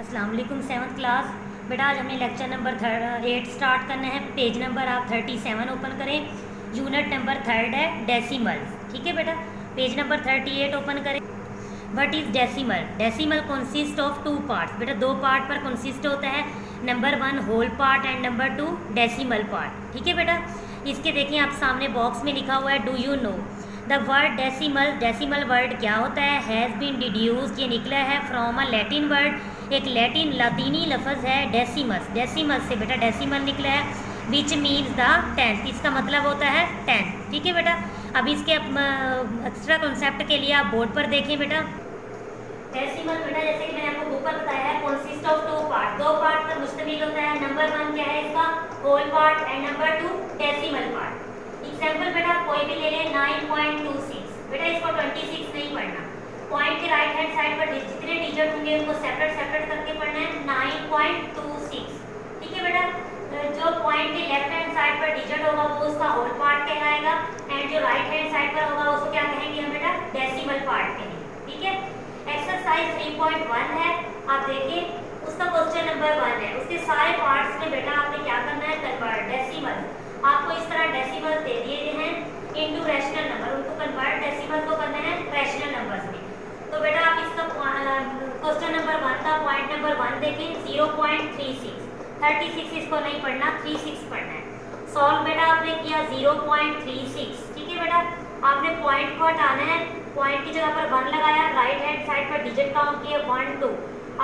अस्सलाम वालेकुम। 7th class बेटा, आज हमें लेक्चर नंबर 8 स्टार्ट करना है। पेज नंबर आप 37 ओपन करें। यूनिट नंबर 3 है डेसिमल। ठीक है बेटा, पेज नंबर 38 ओपन करें। What is decimal? Decimal consist of 2 parts. बेटा 2 पार्ट पर कंसिस्ट होता है। Number 1 whole part and number 2 decimal part. ठीक है बेटा, इसके देखिए आप सामने बॉक्स में लिखा हुआ है do you know the word decimal. Decimal word क्या होता है? हैज़ बीन डिड्यूस्ड, ये निकला है फ्रॉम अ लैटिन वर्ड, एक लैटिन लातीनी लफ्ज़ है डेसिमस। डेसिमस से बेटा डेसिमल निकला है, विच मीन्स द 10th। इसका मतलब होता है 10th। ठीक है बेटा, अब इसके एक्स्ट्रा कॉन्सेप्ट के लिए आप बोर्ड पर देखें बेटा। डेसिमल बेटा जैसे कि मैंने आपको ऊपर बताया है कंसिस्ट ऑफ 2 पार्ट, 2 पार्ट पर मुश्तमिल होता है। नंबर 1 क्या है इसका? Whole part and number 2 decimal part. Example बेटा कोई भी ले लें 9.26। बेटा इसको 26 नहीं पढ़ना, पॉइंट के राइट हैंड साइड पर जितने डिजिट होंगे उनको सेपरेट सेपरेट करके पढ़ना है। 9.26। ठीक है बेटा, जो पॉइंट के लेफ्ट हैंड साइड पर डिजिट होगा वो उसका होल पार्ट कहलाएगा, एंड जो राइट हैंड साइड पर होगा उसको क्या कहेंगे हम बेटा? डेसिमल पार्ट कहेंगे। ठीक है, एक्सरसाइज 3.1 है, आप देखिए उसका क्वेश्चन नंबर 1 है। उसके सारे पार्ट्स में बेटा आपने क्या करना है? Convert decimal. आपको इस तरह डेसिमल दे दिए हैं इनटू रैशनल नंबर, उनको कन्वर्ट डेसिमल को करना है रैशनल नंबर्स में। तो बेटा आप इसका क्वेश्चन नंबर 1 का पॉइंट नंबर 1 देखें 0.36। 36 इसको नहीं पढ़ना, 36 पढ़ना है। सॉल्व बेटा आपने किया 0.36। ठीक है बेटा, आपने पॉइंट को हटाना है, पॉइंट की जगह पर 1 लगाया, राइट हैंड साइड पर डिजिट काउंट किए 1 2,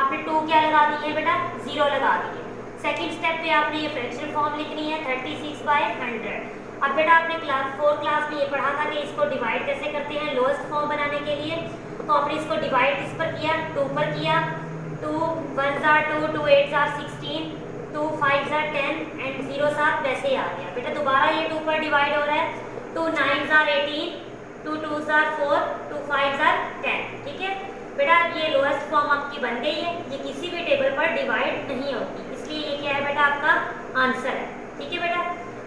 आपने 2 क्या लगा दी है बेटा? 0 लगा दिए। सेकंड स्टेप पे आपने ये फ्रैक्शन फॉर्म लिखनी है 36/100। अब बेटा आपने क्लास 4 क्लास में ये पढ़ा था कि इसको डिवाइड कैसे करते हैं लोएस्ट फॉर्म बनाने के लिए। तो आपने इसको डिवाइड किस पर किया? 2 पर किया। 2 1s are 2, 2 8s are 16, 2 5s are 10 and 0 7 वैसे ही आ गया। बेटा दोबारा ये 2 पर डिवाइड हो रहा है। 2 9s are 18, 2 2s are 4, 2 5s are 10। ठीक है बेटा, ये लोएस्ट फॉर्म आपकी बन गई है। ये किसी भी टेबल पर डिवाइड नहीं होती, इसलिए ये क्या है बेटा? आपका आंसर है। ठीक है बेटा,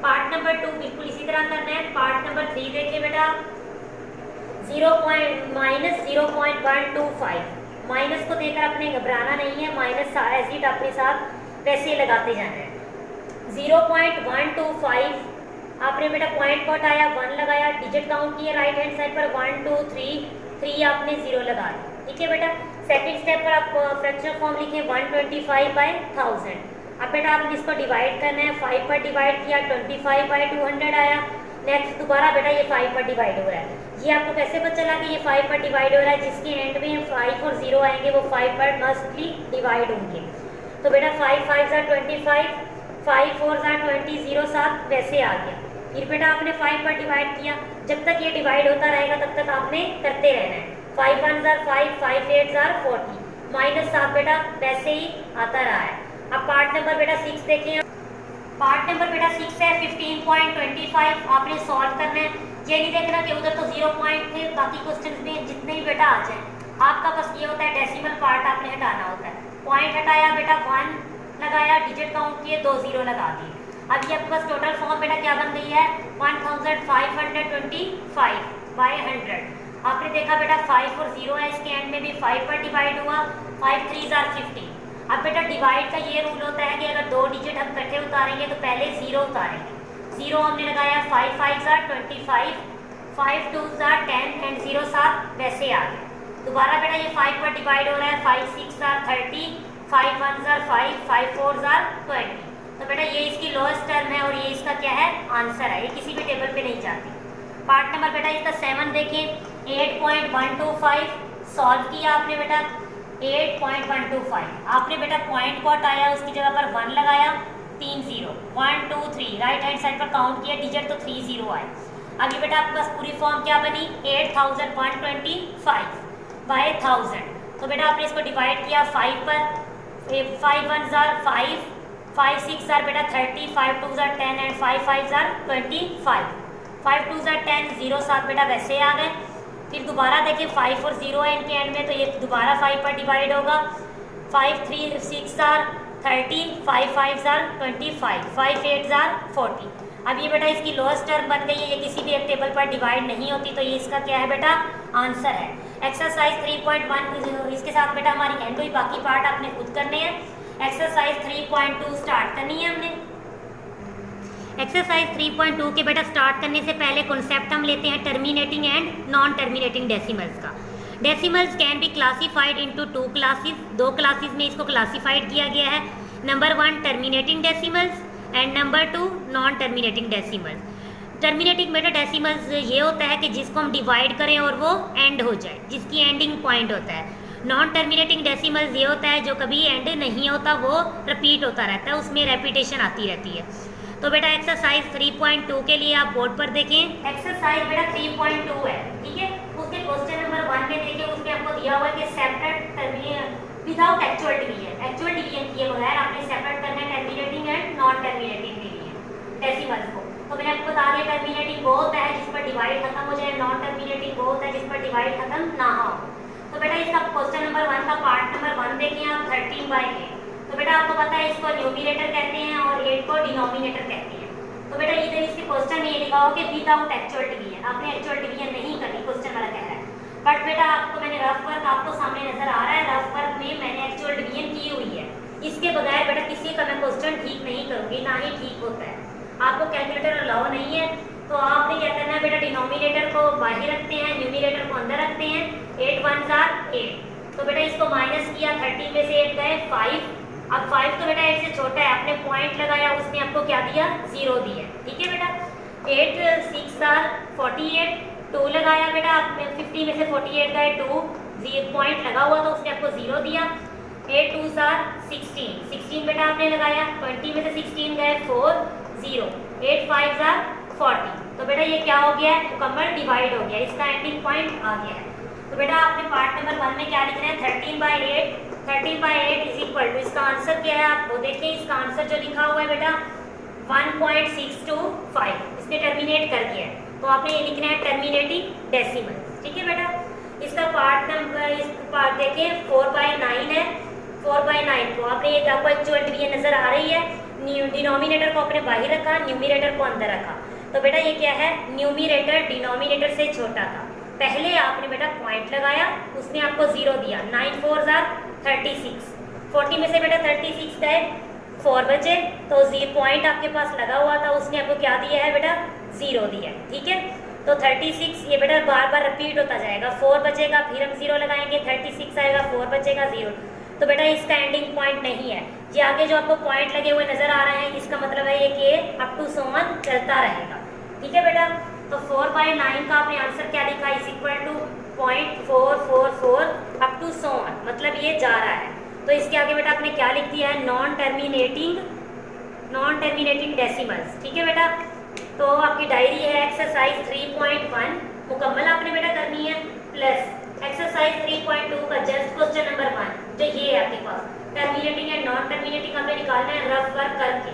पार्ट नंबर 2 बिल्कुल इसी तरह करना है। पार्ट नंबर 3 देखिए बेटा, -0.125। माइनस को देकर अपने घबराना नहीं है, माइनस एसिड अपने साथ वैसे लगाते जाना है। 0.125 आपने बेटा पॉइंट को हटाया, 1 लगाया, डिजिट काउंट किए राइट हैंड साइड पर 1 2 3 आपने 0 लगा दिया। ठीक है बेटा, सेकंड स्टेप पर आप फ्रैक्शन फॉर्म लिखें 125/1000। अब बेटा आपने इसको डिवाइड करना है, 5 पर डिवाइड किया 25/200 आया। नेक्स्ट दोबारा बेटा ये 5 पर डिवाइड हो रहा है। ये आपको कैसे पता चला कि ये 5 पर डिवाइड हो रहा है? जिसके एंड में 5 और 0 आएंगे वो 5 पर मस्टली डिवाइड होंगे। तो बेटा 5 5s are 25, 5 4s are 20, 0 7 वैसे आ गया। फिर बेटा आपने 5 पर डिवाइड किया, जब तक ये डिवाइड होता रहेगा तब तक आपने करते रहना है। 5 1s are 5, 5 8s are 40, -7 बेटा वैसे ही आता रहा है। अब पार्ट नंबर बेटा 6 देखें। पार्ट नंबर बेटा 6 है 15.25। आपने सॉल्व करना है। ये नहीं देखना कि उधर तो 0 पॉइंट थे, बाकी क्वेश्चन में जितने भी बेटा आ जाए। आपका बस ये होता है डेसिमल पार्ट आपने हटाना होता है। पॉइंट हटाया बेटा 1 लगाया, डिजिट काउंट किए 2 0 लगा दिए। अब ये आपके पास टोटल फॉर्म बेटा क्या बन गई है? 1525/100। आपने देखा बेटा 5 और 0 है, इसके एंड में भी 5 पर डिवाइड हुआ, 5 3s are 50। अब बेटा डिवाइड का ये रूल होता है कि अगर 2 डिजिट हम इकट्ठे उतारेंगे तो पहले 0 उतारेंगे। 0 हमने लगाया, 5 5s are 25, 5 2s are 10 and 0 7 वैसे आ गया। दोबारा बेटा ये 5 पर डिवाइड हो रहा है, 5 6s are 30, 5 1s are 5, 5 4s are 20। तो बेटा ये इसकी लोएस्ट टर्म है और ये इसका क्या है? आंसर है। ये किसी भी टेबल पे नहीं जाती। पार्ट नंबर बेटा इसका 7 देखें 8.125। सॉल्व किया आपने बेटा 8.125। आपने बेटा पॉइंट को हटाया, उसकी जगह पर 1 लगाया, 3 0 1 2 3 राइट हैंड साइड पर काउंट किया, डिजिट तो 3 0 आए। अभी बेटा आपके पास पूरी फॉर्म क्या बनी? 8125/1000। तो बेटा आपने इसको डिवाइड किया 5 पर, 5 1s are 5, 5 6 are बेटा 30, 5 2s are 10 and 5 5s are 25। 5 2s are 10, 0 7 बेटा वैसे आ गए। फिर दोबारा देखिए 5 और 0 है इनके एंड में, तो ये दोबारा 5 पर डिवाइड होगा। 5 3 6 are 30, 5 5s are 25, 5 8s are 40। अब ये बेटा इसकी लोएस्ट टर्म बन गई है, ये किसी भी एक टेबल पर डिवाइड नहीं होती, तो ये इसका क्या है बेटा? आंसर है। एक्सरसाइज 3.1 इसके साथ बेटा हमारी एंड हुई, बाकी पार्ट आपने खुद करने हैं। एक्सरसाइज 3.2 स्टार्ट करनी है हमने। एक्सरसाइज 3.2 के बेटा स्टार्ट करने से पहले कॉन्सेप्ट हम लेते हैं terminating and non terminating decimals का। Decimals can be classified into 2 classes, 2 classes में इसको क्लासिफाइड किया गया है। Number 1 terminating decimals and number 2 non terminating decimals. Terminating बेटा डेसिमल्स ये होता है कि जिसको हम डिवाइड करें और वो एंड हो जाए, जिसकी एंडिंग पॉइंट होता है। नॉन टर्मिनेटिंग डेसिमल्स ये होता है जो कभी एंड नहीं होता, वो रिपीट होता रहता है, उसमें रेपिटेशन आती रहती है। तो बेटा एक्सरसाइज 3.2 के लिए आप बोर्ड पर देखें। एक्सरसाइज बेटा 3.2 है, ठीक है। उसके क्वेश्चन नंबर 1 में देखिए, उसमें आपको दिया हुआ है कि separate without actual division, actual division किए बगैर आपने सेपरेट करना है terminating and non terminating division decimals को। तो मैंने आपको बता दिया टर्मिनेटिंग वो होता है जिस पर डिवाइड खत्म हो जाए, नॉन टर्मिनेटिंग वो होता है जिस पर डिवाइड खत्म ना हो। तो बेटा इसका क्वेश्चन नंबर 1 का पार्ट नंबर 1 देखिए आप 13/8। तो बेटा आपको पता है इसको न्यूमरेटर कहते हैं और 8 को डिनोमिनेटर कहते हैं। तो बेटा इधर इसके क्वेश्चन में ये लिखा हो कि विदाउट एक्चुअल डिवीजन, आपने एक्चुअल डिवीजन नहीं करनी, क्वेश्चन वाला कह रहा है। बट बेटा आपको मैंने रफ वर्क आपको सामने नजर आ रहा है, रफ वर्क में मैंने एक्चुअल डिवीजन की हुई है। इसके बगैर बेटा किसी का मैं क्वेश्चन ठीक नहीं करूँगी, ना ही ठीक होता है। आपको कैलकुलेटर अलाउ नहीं है, तो आपने क्या करना है बेटा, डिनोमिनेटर को बाहर रखते हैं, न्यूमरेटर को अंदर रखते हैं। 8 1 8। तो बेटा इसको माइनस किया, 13 में से 8 गए 5। अब 5 तो बेटा 8 से छोटा है, आपने पॉइंट लगाया, उसने आपको क्या दिया, 0 दिया, ठीक है बेटा। 8 6 48, 2 लगाया बेटा, आपने 50 में से 48 गए 2, 0 पॉइंट लगा हुआ तो उसने आपको 0 दिया। 8 2 16, 16 बेटा आपने लगाया, 20 में से 16 गए 4 0, 8 5 40। तो बेटा ये क्या हो गया है, मुकम्मल डिवाइड हो गया, इसका एंडिंग पॉइंट आ गया है। तो बेटा आपने पार्ट नंबर 1 में क्या लिखना है, 13/8, 13/8 इज इक्वल टू, इसका आंसर क्या है आप वो देखिए। इसका आंसर जो लिखा हुआ है बेटा 1.625, इसने टर्मिनेट कर दिया है। तो आपने ये लिखना है टर्मिनेटिंग डेसिमल, ठीक है बेटा। इसका पार्ट नंबर, इस पार्ट देखिए 4/9 है। 4/9 को आपने ये आपको एक्चुअल डिवीजन नजर आ रही है, डिनोमिनेटर को आपने बाहर रखा, न्यूमरेटर को अंदर रखा। तो बेटा ये क्या है, न्यूमरेटर डिनोमिनेटर से छोटा था। पहले आपने बेटा पॉइंट लगाया, उसने आपको 0 दिया। 9 4 36, 40 में से बेटा 36 गए 4 बचे, तो 0 पॉइंट आपके पास लगा हुआ था, उसने आपको क्या दिया है बेटा, 0 दिया, ठीक है। तो 36 ये बेटा बार बार रिपीट होता जाएगा, 4 बचेगा, फिर हम 0 लगाएंगे, 36 आएगा, 4 बचेगा 0। तो बेटा इसका एंडिंग पॉइंट नहीं है। ये आगे जो आपको पॉइंट लगे हुए नजर आ रहे हैं, इसका मतलब है ये कि अप टू 100 चलता रहेगा, ठीक है बेटा। तो 4/9 का आपने आंसर क्या लिखा, is equal to 0.444 up to 100, मतलब ये जा रहा है। तो इसके आगे बेटा आपने क्या लिख दिया है, नॉन टर्मिनेटिंग डेसिमल्स, ठीक है बेटा। तो आपकी डायरी है एक्सरसाइज 3.1 मुकम्मल आपने बेटा करनी है, प्लस एक्सरसाइज 3.2 का जस्ट क्वेश्चन नंबर 1 जो ये है आपके पास, टर्मिनेटिंग एंड नॉन टर्मिनेटिंग आपने निकालना है, रफ वर्क करके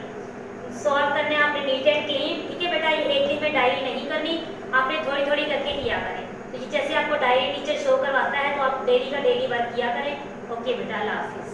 सॉल्व करना है आपने नीट एंड क्लीन, ठीक है बेटा। ये एक दिन में डायरी नहीं करनी, आपने थोड़ी थोड़ी करके किया करें। तो जैसे आपको डायरी टीचर शो करवाता है तो आप डेली का डेली वर्क किया करें। ओके बेटा, अल्लाह हाफिज़।